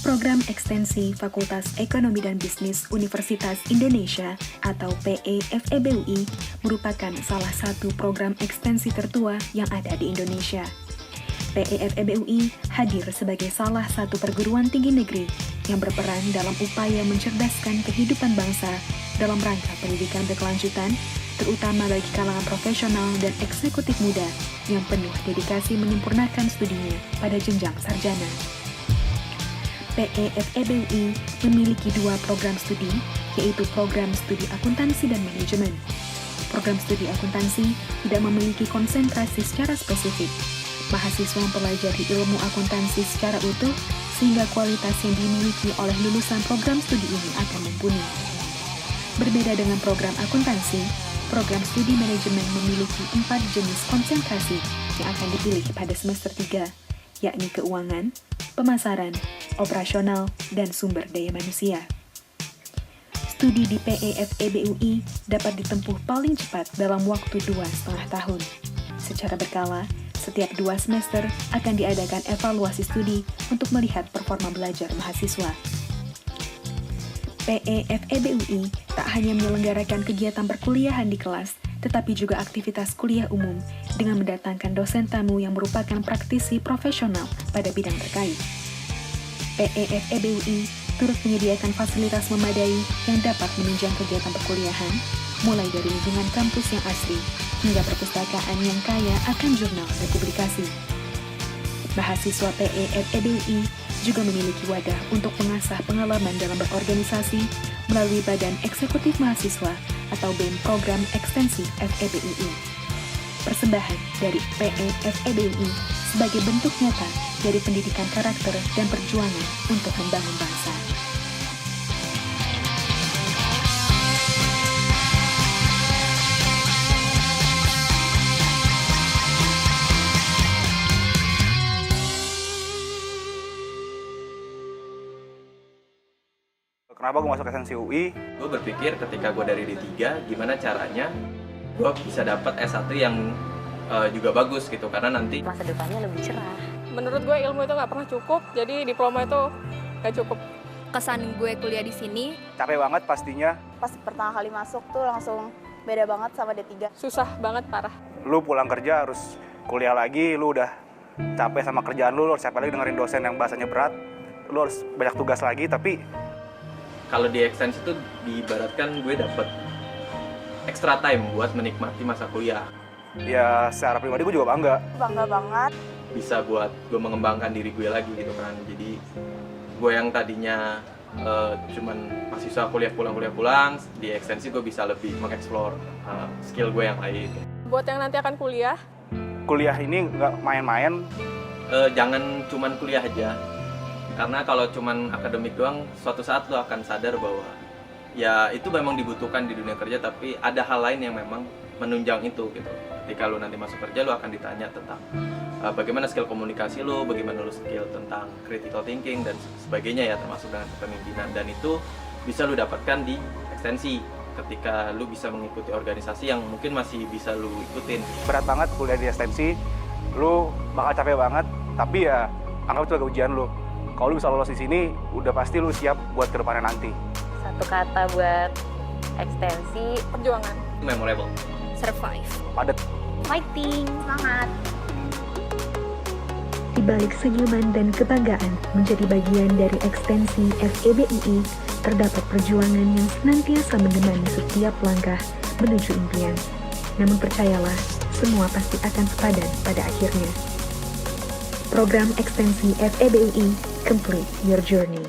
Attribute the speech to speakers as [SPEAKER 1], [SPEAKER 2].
[SPEAKER 1] Program Ekstensi Fakultas Ekonomi dan Bisnis Universitas Indonesia atau PEFEBUI merupakan salah satu program ekstensi tertua yang ada di Indonesia. PEFEBUI hadir sebagai salah satu perguruan tinggi negeri yang berperan dalam upaya mencerdaskan kehidupan bangsa dalam rangka pendidikan berkelanjutan, terutama bagi kalangan profesional dan eksekutif muda yang penuh dedikasi menyempurnakan studinya pada jenjang sarjana. PEFEBUI memiliki dua program studi, yaitu program studi akuntansi dan manajemen. Program studi akuntansi tidak memiliki konsentrasi secara spesifik. Mahasiswa mempelajari ilmu akuntansi secara utuh, sehingga kualitas yang dimiliki oleh lulusan program studi ini akan mumpuni. Berbeda dengan program akuntansi, program studi manajemen memiliki 4 jenis konsentrasi yang akan dipilih pada semester 3, yakni keuangan, pemasaran, operasional, dan sumber daya manusia. Studi di PEFEBUI dapat ditempuh paling cepat dalam waktu 2,5 tahun. Secara berkala, setiap 2 semester akan diadakan evaluasi studi untuk melihat performa belajar mahasiswa. PEFEBUI tak hanya menyelenggarakan kegiatan perkuliahan di kelas, tetapi juga aktivitas kuliah umum dengan mendatangkan dosen tamu yang merupakan praktisi profesional pada bidang terkait. PEFEBUI turut menyediakan fasilitas memadai yang dapat menunjang kegiatan perkuliahan, mulai dari lingkungan kampus yang asri hingga perpustakaan yang kaya akan jurnal dan publikasi. Mahasiswa PEFEBUI juga memiliki wadah untuk mengasah pengalaman dalam berorganisasi melalui Badan Eksekutif Mahasiswa atau BEM Program Ekstensi FEBUI. Persembahan dari PEFEBUI sebagai bentuk nyata dari pendidikan karakter dan perjuangan untuk membangun bangsa.
[SPEAKER 2] Kenapa gue masuk ekstensi UI?
[SPEAKER 3] Gue berpikir ketika gue dari D3, gimana caranya gue bisa dapat S1 yang juga bagus gitu, karena nanti
[SPEAKER 4] masa depannya lebih cerah.
[SPEAKER 5] Menurut gue ilmu itu nggak pernah cukup, jadi diploma itu nggak cukup.
[SPEAKER 6] Kesan gue kuliah di sini
[SPEAKER 2] Capek banget pastinya.
[SPEAKER 7] Pas pertama kali masuk tuh langsung beda banget sama D3.
[SPEAKER 5] Susah banget, parah.
[SPEAKER 2] Lu pulang kerja harus kuliah lagi, lu udah capek sama kerjaan lu harus capek lagi dengerin dosen yang bahasanya berat, lu harus banyak tugas lagi, tapi
[SPEAKER 3] kalau di ekstensi itu diibaratkan gue dapet extra time buat menikmati masa kuliah.
[SPEAKER 2] ya secara pribadi gue juga bangga.
[SPEAKER 7] Bangga banget.
[SPEAKER 3] Bisa buat gue mengembangkan diri gue lagi gitu kan. Jadi gue yang tadinya cuman mahasiswa kuliah pulang, di ekstensi gue bisa lebih mengeksplor skill gue yang lain.
[SPEAKER 5] Buat yang nanti akan kuliah,
[SPEAKER 2] Kuliah ini nggak main-main.
[SPEAKER 3] Jangan cuman kuliah aja. Karena kalau cuman akademik doang, suatu saat lo akan sadar bahwa ya itu memang dibutuhkan di dunia kerja, tapi ada hal lain yang memang menunjang itu gitu. Ketika lo nanti masuk kerja, lo akan ditanya tentang bagaimana skill komunikasi lo, bagaimana lo skill tentang critical thinking dan sebagainya ya, termasuk dengan kepemimpinan. Dan itu bisa lo dapatkan di ekstensi ketika lo bisa mengikuti organisasi yang mungkin masih bisa lo ikutin.
[SPEAKER 2] Berat banget kuliah di ekstensi, lu bakal capek banget, tapi ya anggap itu sebagai ujian lu. Kalau lu bisa lolos di sini, udah pasti lu siap buat kedepannya nanti.
[SPEAKER 4] Satu kata buat ekstensi,
[SPEAKER 5] perjuangan.
[SPEAKER 3] Memorable.
[SPEAKER 6] survive.
[SPEAKER 2] Padat.
[SPEAKER 4] fighting, semangat.
[SPEAKER 1] Di balik senyuman dan kebanggaan menjadi bagian dari ekstensi FEBUI, terdapat perjuangan yang senantiasa menemani setiap langkah menuju impian. Namun percayalah, semua pasti akan sepadan pada akhirnya. Program ekstensi FEBUI, complete your journey.